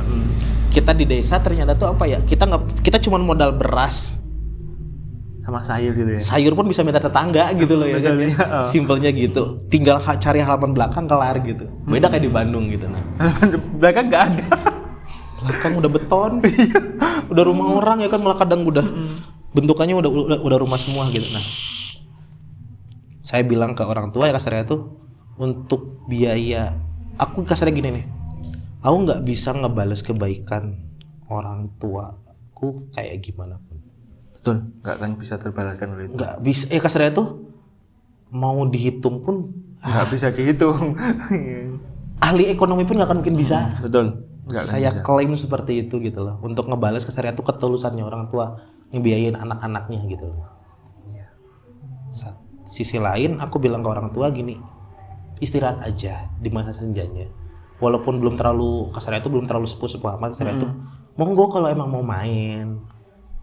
Kita di desa ternyata tuh apa ya, kita cuma modal beras sama sayur gitu ya. Sayur pun bisa minta tetangga gitu loh ya kan. Simpelnya gitu. Tinggal cari halaman belakang kelar gitu. Beda kayak di Bandung gitu nah. Halaman belakang nggak ada. Belakang udah beton. Udah rumah orang ya kan, malah kadang udah bentukannya udah rumah semua gitu. Nah. Saya bilang ke orang tua ya kasarnya tuh, untuk biaya aku kasarnya gini nih. Aku nggak bisa ngebales kebaikan orang tuaku kayak gimana pun. Betul, nggak akan bisa terbalaskan oleh itu. Nggak bisa, kasarnya tuh mau dihitung pun nggak bisa dihitung. Ahli ekonomi pun nggak akan mungkin bisa. Betul. Saya klaim seperti itu gitu loh, untuk ngebales kasarnya tuh ketulusannya orang tua ngebiayain anak-anaknya gitu loh. Sisi lain aku bilang ke orang tua gini, istirahat aja di masa senjanya. Walaupun belum terlalu kasarnya itu belum terlalu sepuh amat kasarnya tuh. Monggo kalau emang mau main.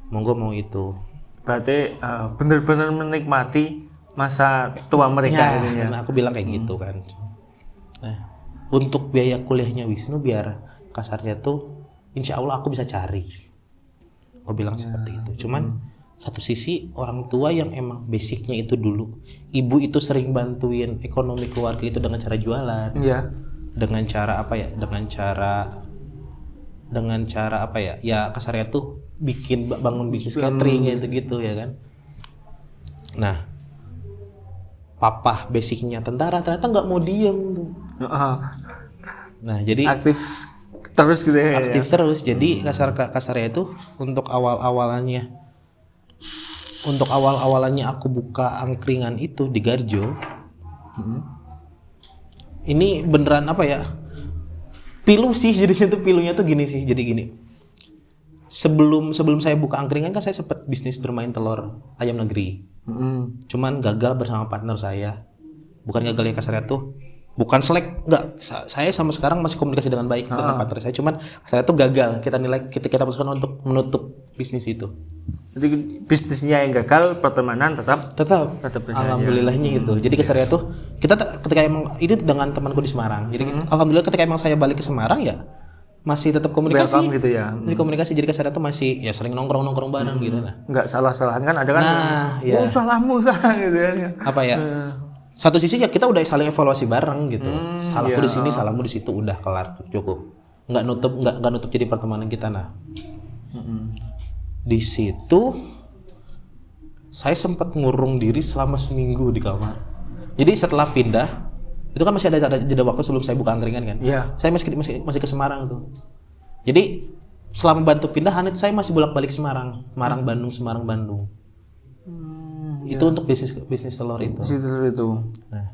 Monggo mau itu. Berarti benar-benar menikmati masa tua mereka ya. Nah, aku bilang kayak gitu kan. Nah, untuk biaya kuliahnya Wisnu biar kasarnya tuh insya Allah aku bisa cari. Aku bilang seperti itu. Cuman satu sisi orang tua yang emang basicnya itu dulu, ibu itu sering bantuin ekonomi keluarga itu dengan cara jualan. Iya. Dengan cara apa ya? Dengan cara apa ya? Ya kasarnya tuh bangun bisnis catering gitu ya kan. Nah, papa basicnya tentara ternyata nggak mau diem tuh. Nah jadi aktif terus gitu ya. Aktif terus. Jadi kasarnya itu untuk awal-awalannya aku buka angkringan itu di Garjo. Ini beneran apa ya? Pilu sih jadinya tuh, pilunya tuh gini sih. Jadi gini. Sebelum saya buka angkringan kan saya sempat bisnis bermain telur ayam negeri. Cuman gagal bersama partner saya. Bukan gagal ya kasarnya tuh, bukan selek, enggak. Saya sama sekarang masih komunikasi dengan baik dengan partner saya. Cuman kasarnya tuh gagal. Kita putuskan untuk menutup bisnis itu. Jadi bisnisnya yang gagal, pertemanan tetap alhamdulillahnya itu. Jadi kasarnya tuh kita ketika emang itu dengan temanku di Semarang. Jadi alhamdulillah ketika emang saya balik ke Semarang ya masih tetap komunikasi gitu ya. Jadi komunikasi, jadi kasarnya tuh masih ya sering nongkrong bareng gitu lah. Enggak salah-salahan kan ada kan. Ya. Salahmu gitu ya. Apa ya? Satu sisi ya kita udah saling evaluasi bareng gitu. Salahku di sini, salahmu di situ, udah kelar cukup. Enggak nutup jadi pertemanan kita nah. Di situ saya sempat ngurung diri selama seminggu di kamar. Jadi setelah pindah itu kan masih ada jeda waktu sebelum saya buka angkringan kan. Saya masih ke Semarang tuh. Jadi selama bantu pindahan itu saya masih bolak-balik Semarang Bandung. Itu untuk bisnis telur itu. Nah,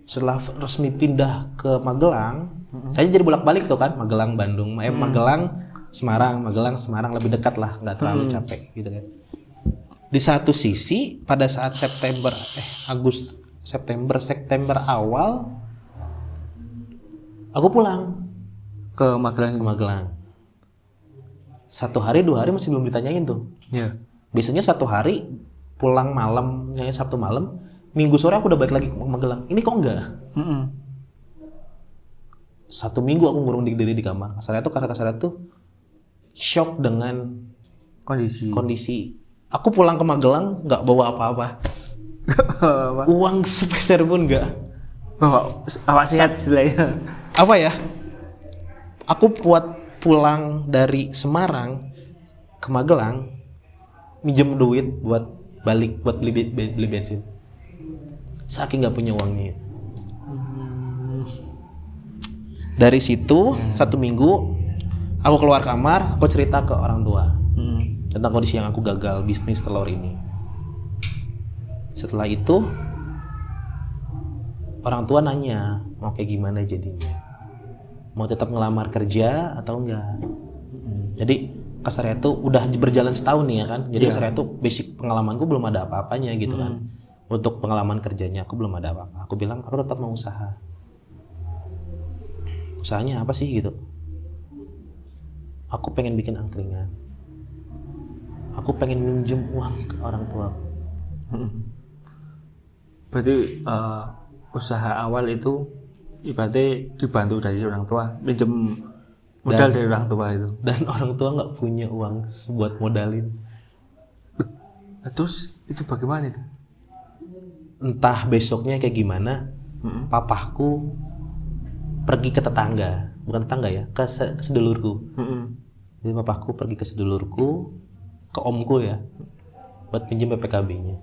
setelah resmi pindah ke Magelang, saya jadi bolak-balik tuh kan, Magelang Bandung, Magelang Semarang lebih dekat lah, nggak terlalu capek gitu kan. Di satu sisi pada saat September awal aku pulang ke Magelang. 1 hari 2 hari masih belum ditanyain tuh. Biasanya 1 hari pulang malam, Sabtu malam, Minggu sore aku udah balik lagi ke Magelang. Ini kok enggak? 1 minggu aku ngurung diri di kamar. Kasarnya tuh shock dengan kondisi. Aku pulang ke Magelang nggak bawa apa-apa. Uang sepeser pun nggak. Bawa awak sehat istilahnya. Apa ya? Aku buat pulang dari Semarang ke Magelang, minjem duit buat balik buat beli bensin. Saking nggak punya uangnya. Dari situ 1 minggu aku keluar kamar, aku cerita ke orang tua tentang kondisi yang aku gagal bisnis telur ini. Setelah itu orang tua nanya mau kayak gimana jadinya, mau tetap ngelamar kerja atau enggak. Jadi kasarnya tuh udah berjalan setahun nih ya kan, jadi kasarnya tuh basic pengalamanku belum ada apa-apanya gitu kan. Untuk pengalaman kerjanya aku belum ada apa-apa. Aku bilang aku tetap mau usaha. Usahanya apa sih gitu? Aku pengen bikin angkringan. Aku pengen minjem uang ke orang tua. Berarti usaha awal itu ibaratnya dibantu dari orang tua, minjem modal dari orang tua itu. Dan orang tua nggak punya uang buat modalin. Terus itu bagaimana itu? Entah besoknya kayak gimana, papahku pergi ke tetangga, bukan tetangga ya, ke sedulurku. Jadi papahku pergi ke sedulurku, ke omku ya, buat pinjam PPKB-nya.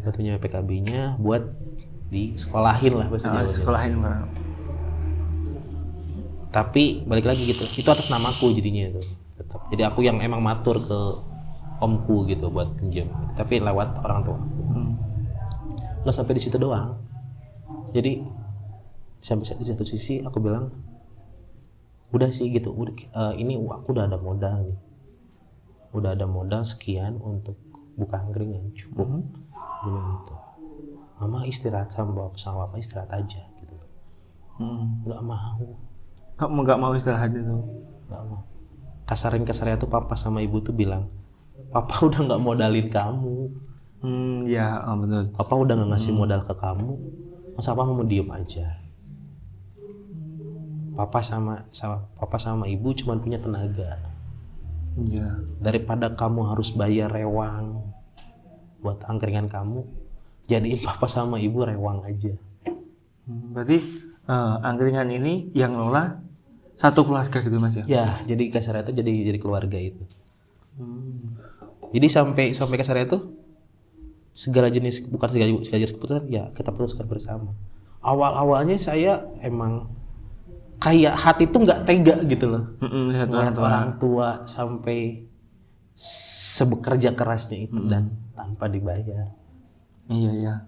Buat pinjam PPKB-nya, buat disekolahin lah bahasa Jawa. Sekolahin Pak. Tapi balik lagi gitu, itu atas namaku jadinya itu. Tetap. Jadi aku yang emang matur ke omku gitu buat pinjam, tapi lewat orang tua. Nggak sampai di situ doang. Jadi sampai di satu sisi aku bilang udah sih gitu, ini aku udah ada modal nih, udah ada modal sekian untuk buka angkringan cukup. Bilang gitu, mama istirahat sama bapak istirahat aja gitu. Nggak mau istirahat itu. Nggak mau. Kasarnya tuh papa sama ibu tuh bilang, papa udah nggak modalin kamu. Betul. Papa udah nggak ngasih modal ke kamu. Masa apa mau diem aja? Papa sama ibu cuma punya tenaga. Daripada kamu harus bayar rewang buat angkringan kamu, jadiin papa sama ibu rewang aja. Berarti angkringan ini yang ngelola satu keluarga gitu Mas ya? Ya, jadi kasarnya itu jadi keluarga itu. Jadi sampai kasarnya itu segala jenis keputusan ya kita putuskan bersama. Awalnya saya emang kayak hati tuh nggak tega gitu loh. Melihat orang tua sampai sebekerja kerasnya itu dan tanpa dibayar. Iya.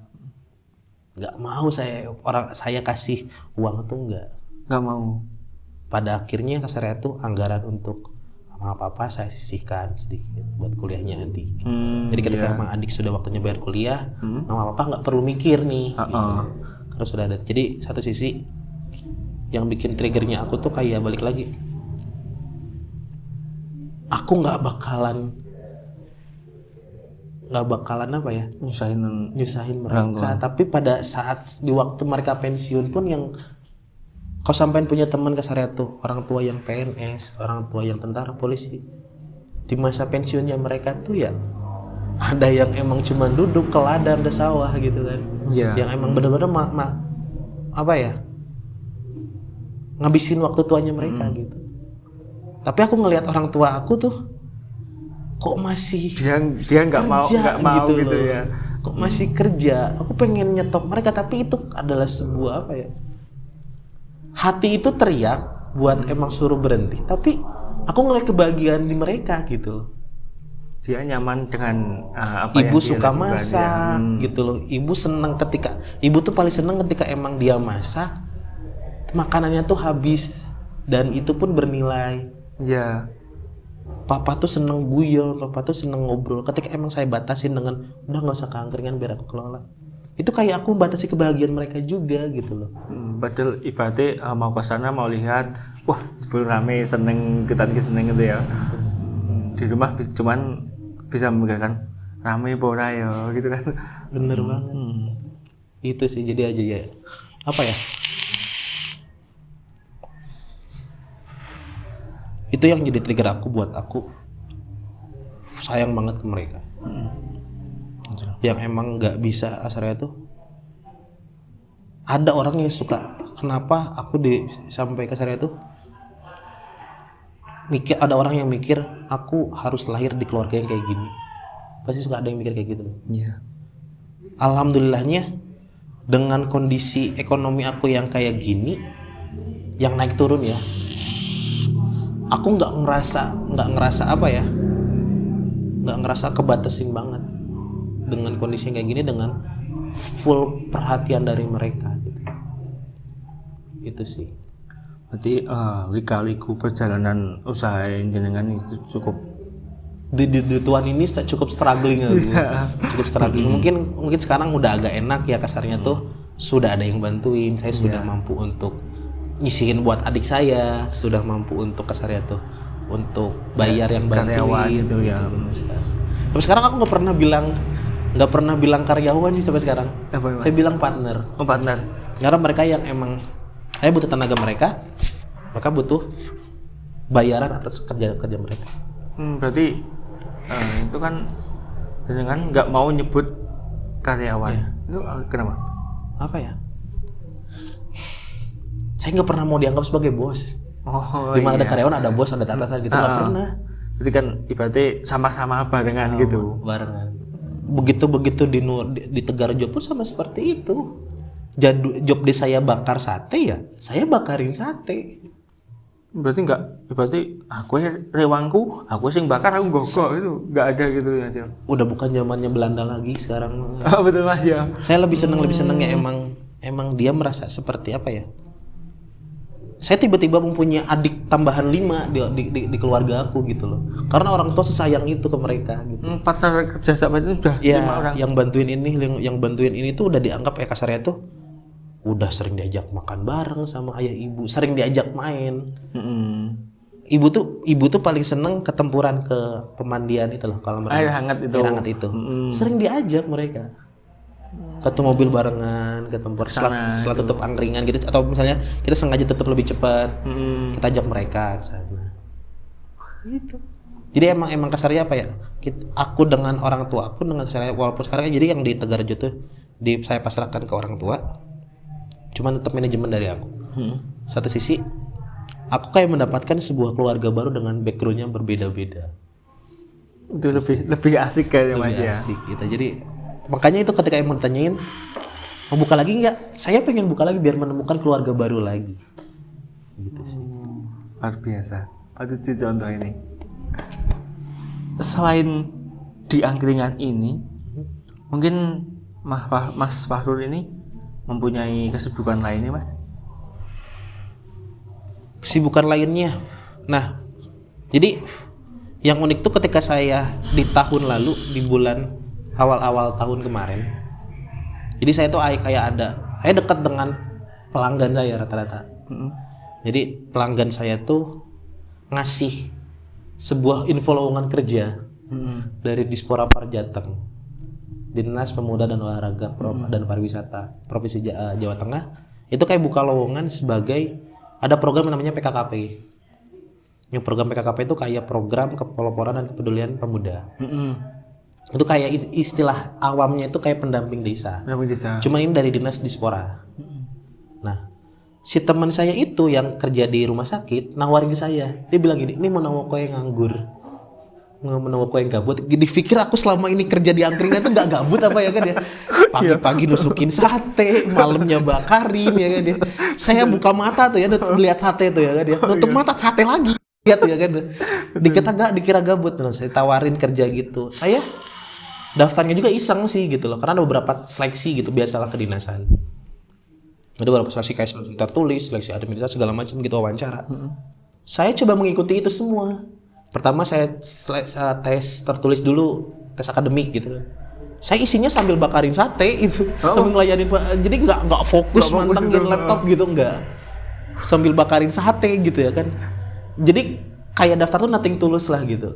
Nggak mau saya kasih uang tuh nggak mau. Pada akhirnya kasarnya tuh anggaran untuk sama papa saya sisihkan sedikit buat kuliahnya adik. Jadi ketika emang adik sudah waktunya bayar kuliah, mama papa nggak perlu mikir nih. Gitu. Karena sudah ada. Jadi satu sisi yang bikin triggernya aku tuh kayak balik lagi. Aku nggak bakalan apa ya? Nyusahin mereka. Tapi pada saat di waktu mereka pensiun pun yang kau sampein punya teman kasarnya tuh orang tua yang PNS, orang tua yang tentara, polisi. Di masa pensiunnya mereka tuh ya ada yang emang cuma duduk ke ladang ke sawah gitu kan. Yang emang benar-benar ngabisin waktu tuanya mereka gitu. Tapi aku ngelihat orang tua aku tuh kok masih dia nggak mau gitu ya. Kok masih kerja. Aku pengen nyetop mereka, tapi itu adalah sebuah hati itu teriak buat emang suruh berhenti, tapi aku ngeliat kebahagiaan di mereka gitu loh. Dia nyaman dengan ibu suka masak gitu loh. Ibu tuh paling seneng ketika emang dia masak, makanannya tuh habis dan itu pun bernilai. Papa tuh seneng guyon, papa tuh seneng ngobrol. Ketika emang saya batasin dengan udah nggak usah keangkringan biar aku kelola, itu kayak aku membatasi kebahagiaan mereka juga gitu loh. Betul, ibaratnya mau ke sana mau lihat, wah sebelum rame seneng kita seneng gitu ya. Di rumah cuman bisa memegangkan rame pora ya gitu kan. Bener banget. Itu sih jadi aja ya. Apa ya? Itu yang jadi trigger aku buat aku sayang banget ke mereka. Yang emang nggak bisa kasarnya tuh. Ada orang yang suka, kenapa aku sampai kasarnya tuh mikir, ada orang yang mikir aku harus lahir di keluarga yang kayak gini. Pasti suka ada yang mikir kayak gitu. Iya. Alhamdulillahnya dengan kondisi ekonomi aku yang kayak gini, yang naik turun ya, aku nggak ngerasa apa ya, nggak ngerasa kebatasin banget dengan kondisi yang kayak gini, dengan full perhatian dari mereka gitu. Itu sih. Berarti lika-liku perjalanan usaha jenengan itu cukup di tuan ini cukup struggling cukup struggling. Mungkin sekarang udah agak enak ya kasarnya tuh, sudah ada yang bantuin, saya sudah mampu untuk nyisihin buat adik saya, sudah mampu untuk kasarnya tuh untuk bayar yang bantuin gitu ya. Tapi sekarang aku nggak pernah bilang karyawan sih sampai sekarang. Saya bilang partner. Oh, partner. Karena mereka yang emang saya butuh tenaga mereka butuh bayaran atas kerja mereka. Berarti itu kan dengan nggak mau nyebut karyawan. Itu kenapa? Apa ya? Saya nggak pernah mau dianggap sebagai bos. Dimana ada karyawan, ada bos, ada atasan gitu, nggak pernah. Berarti kan ibaratnya sama-sama barengan gitu. Barengan. Begitu di Tegarjo pun sama seperti itu. Job desk saya bakar sate ya, saya bakarin sate. Berarti aku rewangku, aku sing bakar, aku gogok, itu nggak ada gitu ya, Cil. Udah bukan zamannya Belanda lagi sekarang. Oh, betul Mas ya. Saya lebih seneng ya emang dia merasa seperti apa ya? Saya tiba-tiba mempunyai adik tambahan 5 di keluarga aku gitu loh. Karena orang tua sesayang itu ke mereka gitu. Partner kerja sama itu sudah 5 orang. Yang bantuin ini tuh udah dianggap kasarnya tuh udah sering diajak makan bareng sama ayah ibu, sering diajak main. Ibu tuh paling seneng ketempuran ke pemandian itu loh, kalau air hangat itu. Sering diajak mereka. Ketemu mobil barengan, ketempur setelah tutup angkringan gitu, atau misalnya kita sengaja tutup lebih cepat, kita ajak mereka ke sana. Gitu. Jadi emang kasarnya apa ya? Aku dengan orang tua aku dengan kasarnya, walaupun sekarang jadi yang di Tegarjo tuh saya pasrahkan ke orang tua. Cuman tetap manajemen dari aku. Satu sisi, aku kayak mendapatkan sebuah keluarga baru dengan background yang berbeda-beda. Itu lebih asik kayaknya Mas ya. Asik gitu. Jadi makanya itu ketika yang ditanyain mau buka lagi nggak? Saya pengen buka lagi biar menemukan keluarga baru lagi. Gitu sih. Luar biasa. Ada contoh ini. Selain di angkringan ini, mungkin Mas Fahrul ini mempunyai kesibukan lainnya, Mas? Kesibukan lainnya. Nah, jadi yang unik tuh ketika saya di tahun lalu, di bulan awal-awal tahun kemarin. Jadi saya tuh saya dekat dengan pelanggan saya rata-rata. Jadi pelanggan saya tuh ngasih sebuah info lowongan kerja dari Dispora Parjateng, Dinas Pemuda dan Olahraga dan Pariwisata Provinsi Jawa Tengah. Itu kayak buka lowongan sebagai, ada program namanya PKKP. Yang program PKKP itu kayak program kepeloporan dan kepedulian pemuda. Itu kayak istilah awamnya itu kayak pendamping desa. Cuman ini dari Dinas Dispora. Nah, si teman saya itu yang kerja di rumah sakit nawarin ke saya. Dia bilang gini, ini mau nawako yang nganggur, menawako yang gabut. Dipikir aku selama ini kerja di angkringan itu nggak gabut apa ya kan ya? Pagi-pagi nusukin sate, malamnya bakarin ya kan ya. Saya buka mata tuh ya, lihat sate tuh ya kan ya. Tutup mata sate lagi, lihat ya kan. Dikira gabut. Nah, saya tawarin kerja gitu. Saya daftarnya juga iseng sih gitu loh, karena ada beberapa seleksi gitu biasalah kedinasan. Ada beberapa seleksi kayak seleksi tertulis, seleksi administrasi segala macam gitu, wawancara. Saya coba mengikuti itu semua. Pertama saya tes tertulis dulu, tes akademik gitu kan. Saya isinya sambil bakarin sate itu, sambil ngelayanin, jadi nggak fokus mantengin laptop gitu, nggak. Sambil bakarin sate gitu ya kan. Jadi kayak daftar tuh nothing tulus lah gitu.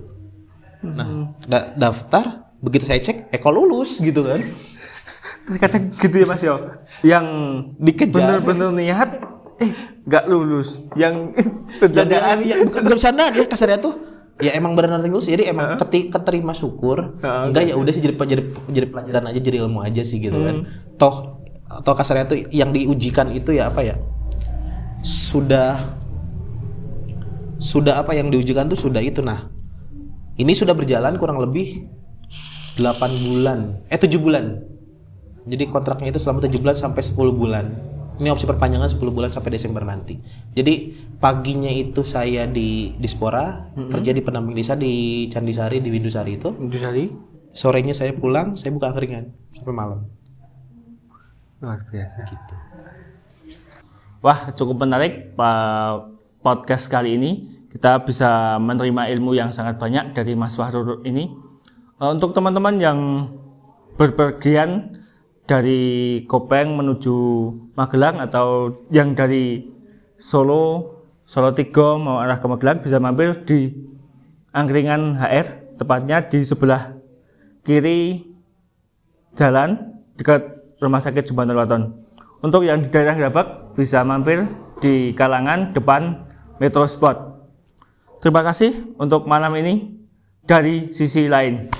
Nah, daftar, begitu saya cek, kok lulus gitu kan. Kadang gitu ya Mas yo. Yang dikejar bener-bener niat nggak lulus. Yang bercandaan ya bukan bercandaan ya kasarnya tuh. Ya emang benar tulus, jadi emang ketika terima syukur, enggak ya udah sih jadi pelajaran aja, jadi ilmu aja sih gitu kan. Toh kasarnya tuh yang diujikan itu ya apa ya? Sudah apa yang diujikan tuh sudah itu. Nah, ini sudah berjalan kurang lebih 7 bulan. Jadi kontraknya itu selama 7 bulan sampai 10 bulan. Ini opsi perpanjangan 10 bulan sampai Desember nanti. Jadi paginya itu saya di Dispora, kerja di pendamping desa di Candisari, di Windusari itu. Windusari. Sorenya saya pulang, saya buka angkringan sampai malam. Luar biasa. Gitu. Wah, cukup menarik podcast kali ini. Kita bisa menerima ilmu yang sangat banyak dari Mas Fahrul ini. Untuk teman-teman yang berpergian dari Kopeng menuju Magelang atau yang dari Solo 3 mau arah ke Magelang bisa mampir di angkringan HR, tepatnya di sebelah kiri jalan dekat Rumah Sakit Jumatan Waton. Untuk yang di daerah Grabak bisa mampir di Kalangan depan Metro Sport. Terima kasih untuk malam ini dari sisi lain.